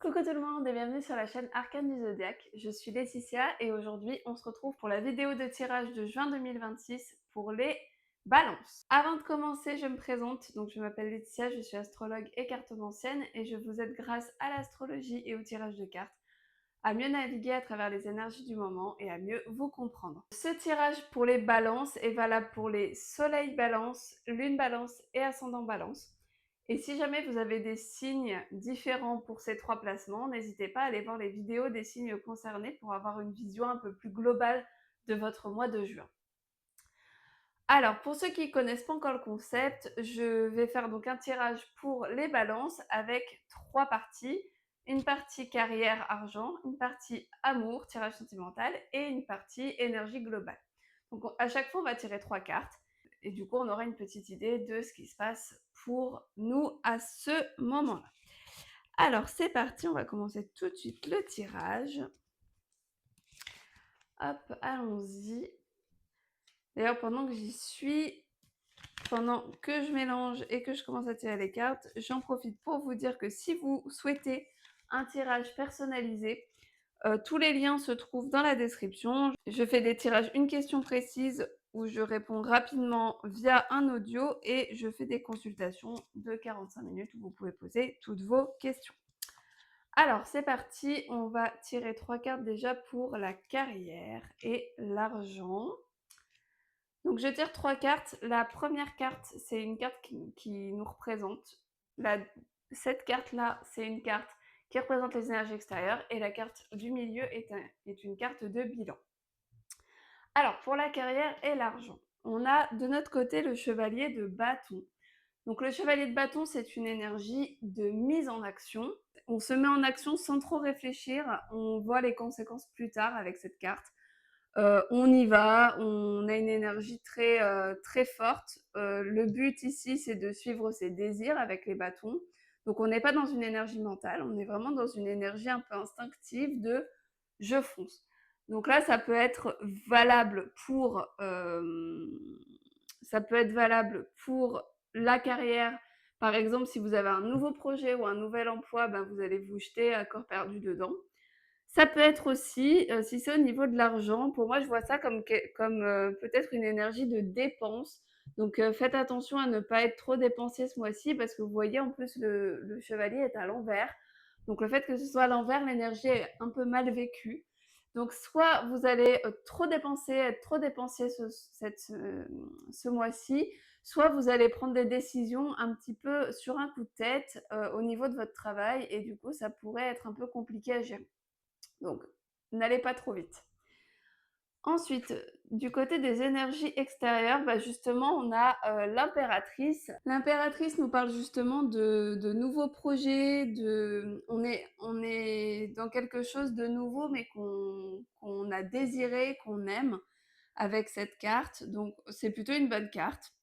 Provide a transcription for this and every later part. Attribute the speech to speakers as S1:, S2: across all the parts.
S1: Coucou tout le monde et bienvenue sur la chaîne Arcane du Zodiaque. Je suis Laetitia et aujourd'hui on se retrouve pour la vidéo de tirage de juin 2026 pour les balances. Avant de commencer, je me présente. Donc je m'appelle Laetitia, je suis astrologue et cartomancienne et je vous aide grâce à l'astrologie et au tirage de cartes à mieux naviguer à travers les énergies du moment et à mieux vous comprendre. Ce tirage pour les balances est valable pour les soleil balance, lune balance et ascendant balance. Et si jamais vous avez des signes différents pour ces trois placements, n'hésitez pas à aller voir les vidéos des signes concernés pour avoir une vision un peu plus globale de votre mois de juin. Alors, pour ceux qui ne connaissent pas encore le concept, je vais faire donc un tirage pour les balances avec trois parties. Une partie carrière argent, une partie amour, tirage sentimental et une partie énergie globale. Donc à chaque fois, on va tirer trois cartes et du coup, on aura une petite idée de ce qui se passe pour nous à ce moment-là. Alors, c'est parti, on va commencer tout de suite le tirage. Hop, allons-y. D'ailleurs, pendant que j'y suis, pendant que je mélange et que je commence à tirer les cartes, j'en profite pour vous dire que si vous souhaitez un tirage personnalisé, tous les liens se trouvent dans la description. Je fais des tirages une question précise où je réponds rapidement via un audio et je fais des consultations de 45 minutes où vous pouvez poser toutes vos questions. Alors, c'est parti, on va tirer trois cartes déjà pour la carrière et l'argent. Donc, je tire trois cartes. La première carte, c'est une carte qui nous représente. Cette carte-là, c'est une carte qui représente les énergies extérieures. Et la carte du milieu est une carte de bilan. Alors, pour la carrière et l'argent, on a de notre côté le chevalier de bâton. Donc, le chevalier de bâton, c'est une énergie de mise en action. On se met en action sans trop réfléchir. On voit les conséquences plus tard avec cette carte. On y va, on a une énergie très forte. Le but ici, c'est de suivre ses désirs avec les bâtons. Donc, on n'est pas dans une énergie mentale, on est vraiment dans une énergie un peu instinctive de je fonce. Donc là, ça peut être valable pour la carrière. Par exemple, si vous avez un nouveau projet ou un nouvel emploi, ben, vous allez vous jeter à corps perdu dedans. Ça peut être aussi, si c'est au niveau de l'argent, pour moi, je vois ça comme peut-être une énergie de dépense. Donc, faites attention à ne pas être trop dépensier ce mois-ci parce que vous voyez, en plus, le chevalier est à l'envers. Donc, le fait que ce soit à l'envers, l'énergie est un peu mal vécue. Donc, soit vous allez trop dépenser, être trop dépensier ce mois-ci, soit vous allez prendre des décisions un petit peu sur un coup de tête au niveau de votre travail et du coup, ça pourrait être un peu compliqué à gérer. Donc, n'allez pas trop vite. Ensuite, du côté des énergies extérieures, bah justement, on a l'impératrice. L'impératrice nous parle justement de nouveaux projets, on est dans quelque chose de nouveau, mais qu'on a désiré, qu'on aime avec cette carte. Donc, c'est plutôt une bonne carte.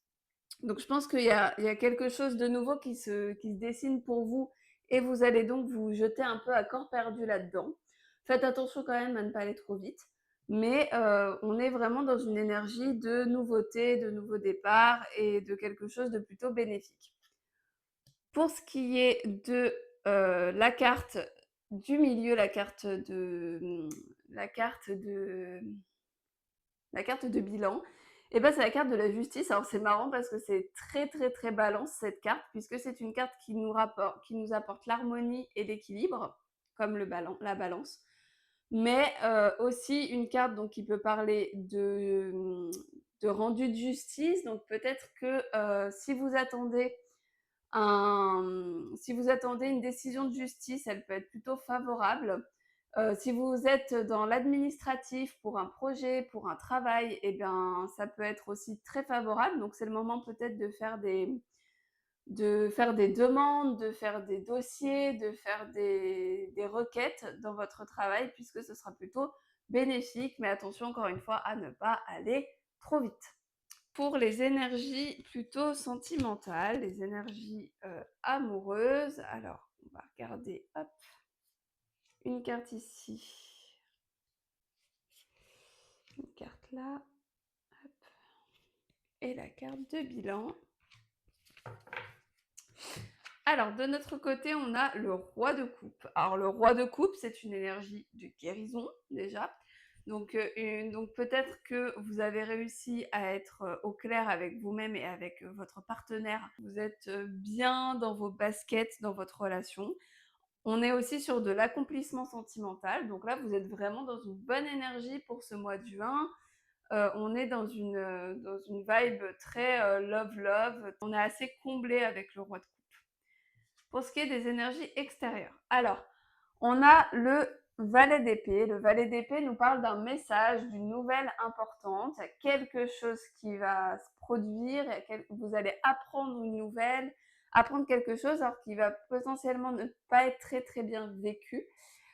S1: Donc, je pense qu'il y a quelque chose de nouveau qui se dessine pour vous et vous allez donc vous jeter un peu à corps perdu là-dedans. Faites attention quand même à ne pas aller trop vite. Mais on est vraiment dans une énergie de nouveauté, de nouveau départ et de quelque chose de plutôt bénéfique. Pour ce qui est de la carte du milieu, la carte de bilan, et ben c'est la carte de la justice. Alors c'est marrant parce que c'est très balance cette carte, puisque c'est une carte qui nous apporte l'harmonie et l'équilibre, comme la balance, mais aussi une carte donc qui peut parler de rendu de justice. Donc peut-être que si vous attendez une décision de justice, elle peut être plutôt favorable. Si vous êtes dans l'administratif pour un projet, pour un travail, eh bien, ça peut être aussi très favorable. Donc, c'est le moment peut-être de faire des demandes, de faire des dossiers, de faire des requêtes dans votre travail, puisque ce sera plutôt bénéfique. Mais attention, encore une fois, à ne pas aller trop vite. Pour les énergies plutôt sentimentales, les énergies amoureuses, alors on va regarder hop, une carte ici, une carte là, hop, et la carte de bilan. Alors de notre côté, on a le roi de coupe. Alors le roi de coupe, c'est une énergie de guérison déjà. Donc peut-être que vous avez réussi à être, au clair avec vous-même et avec, votre partenaire. Vous êtes, bien dans vos baskets dans votre relation. On est aussi sur de l'accomplissement sentimental, donc là, vous êtes vraiment dans une bonne énergie pour ce mois de juin. On est dans une vibe très, love love. On est assez comblé avec le roi de coupe. Pour ce qui est des énergies extérieures, alors, on a le valet d'épée. Le valet d'épée nous parle d'un message, d'une nouvelle importante. Il y a quelque chose qui va se produire, vous allez apprendre une nouvelle, apprendre quelque chose alors qui va potentiellement ne pas être très très bien vécu.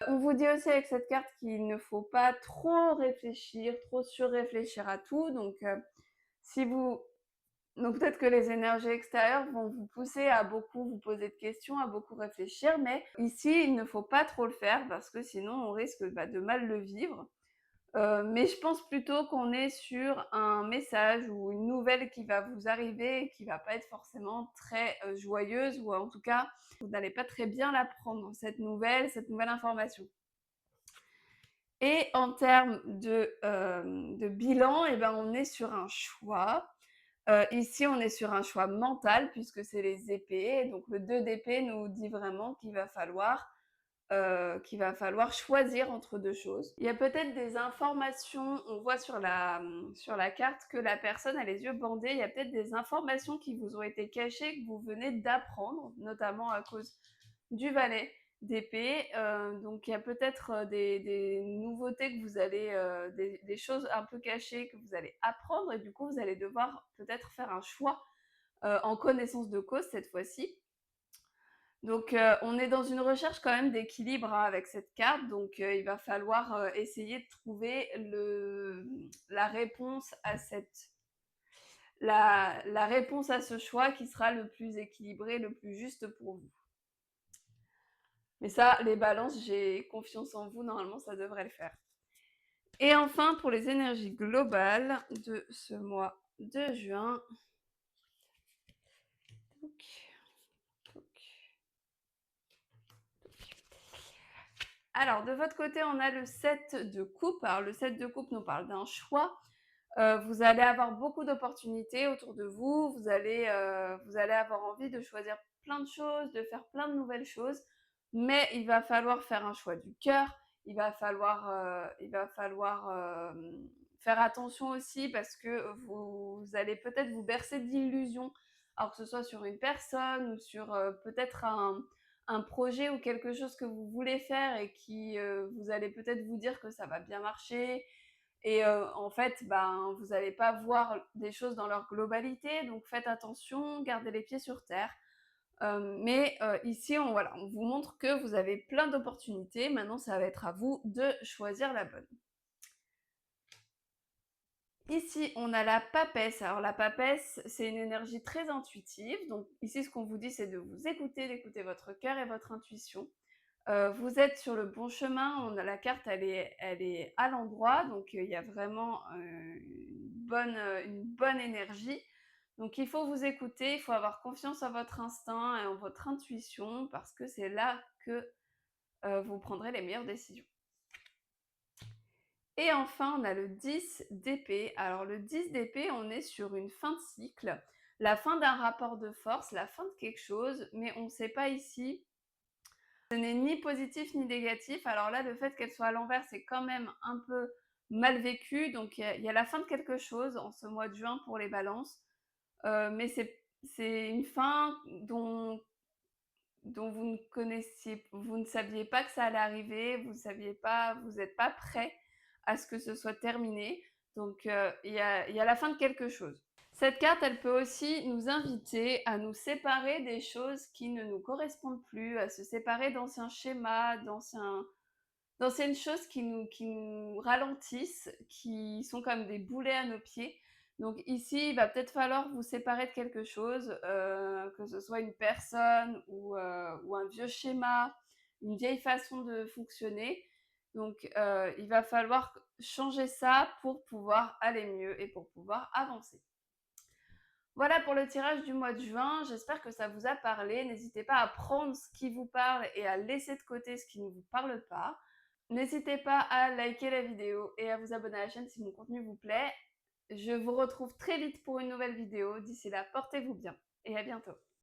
S1: On vous dit aussi avec cette carte qu'il ne faut pas trop réfléchir, trop surréfléchir à tout. Si vous donc peut-être que les énergies extérieures vont vous pousser à beaucoup vous poser de questions, à beaucoup réfléchir, mais ici, il ne faut pas trop le faire parce que sinon on risque de mal le vivre. Mais je pense plutôt qu'on est sur un message ou une nouvelle qui va vous arriver et qui va pas être forcément très joyeuse, ou en tout cas, vous n'allez pas très bien la prendre, cette nouvelle information. Et en termes de bilan, eh ben, on est sur un choix. Ici, on est sur un choix mental puisque c'est les épées. Donc le 2 d'épée nous dit vraiment qu'il va falloir choisir entre 2 choses. Il y a peut-être des informations, on voit sur la carte que la personne a les yeux bandés. Il y a peut-être des informations qui vous ont été cachées, que vous venez d'apprendre, notamment à cause du valet d'épée. Donc il y a peut-être, des nouveautés que vous allez, des choses un peu cachées que vous allez apprendre, et du coup, vous allez devoir peut-être faire un choix, en connaissance de cause cette fois-ci. On est dans une recherche quand même d'équilibre, hein, avec cette carte. Il va falloir, essayer de trouver la réponse à la réponse à ce choix qui sera le plus équilibré, le plus juste pour vous. Mais ça, les balances, j'ai confiance en vous, normalement ça devrait le faire. Et enfin, pour les énergies globales de ce mois de juin. Alors, de votre côté, on a le 7 de coupe. Alors, le 7 de coupe nous parle d'un choix. Vous allez avoir beaucoup d'opportunités autour de vous. Vous allez avoir envie de choisir plein de choses, de faire plein de nouvelles choses. Mais il va falloir faire un choix du cœur. Il va falloir faire attention aussi parce que vous allez peut-être vous bercer d'illusions. Alors que ce soit sur une personne ou sur peut-être un projet ou quelque chose que vous voulez faire et qui vous allez peut-être vous dire que ça va bien marcher, et en fait, ben, vous n'allez pas voir des choses dans leur globalité, donc faites attention, gardez les pieds sur terre. Ici, voilà, on vous montre que vous avez plein d'opportunités. Maintenant, ça va être à vous de choisir la bonne. Ici, on a la papesse. Alors la papesse, c'est une énergie très intuitive. Donc ici, ce qu'on vous dit, c'est de vous écouter, d'écouter votre cœur et votre intuition. Vous êtes sur le bon chemin. La carte, elle est à l'endroit, donc il y a vraiment une bonne énergie. Donc il faut vous écouter, il faut avoir confiance en votre instinct et en votre intuition parce que c'est là que vous prendrez les meilleures décisions. Et enfin, on a le 10 d'épée. Alors le 10 d'épée, on est sur une fin de cycle, la fin d'un rapport de force, la fin de quelque chose, mais on ne sait pas ici. Ce n'est ni positif ni négatif. Alors là, le fait qu'elle soit à l'envers, c'est quand même un peu mal vécu. Donc il y a la fin de quelque chose en ce mois de juin pour les balances. Mais c'est une fin dont vous ne saviez pas que ça allait arriver, vous n'êtes pas prêt à ce que ce soit terminé. Il y a la fin de quelque chose. Cette carte, elle peut aussi nous inviter à nous séparer des choses qui ne nous correspondent plus, à se séparer d'anciens schémas, d'anciennes choses qui nous ralentissent, qui sont comme des boulets à nos pieds. Donc ici, il va peut-être falloir vous séparer de quelque chose, que ce soit une personne ou un vieux schéma, une vieille façon de fonctionner. Il va falloir changer ça pour pouvoir aller mieux et pour pouvoir avancer. Voilà pour le tirage du mois de juin, j'espère que ça vous a parlé. N'hésitez pas à prendre ce qui vous parle et à laisser de côté ce qui ne vous parle pas. N'hésitez pas à liker la vidéo et à vous abonner à la chaîne si mon contenu vous plaît. Je vous retrouve très vite pour une nouvelle vidéo. D'ici là, portez-vous bien et à bientôt.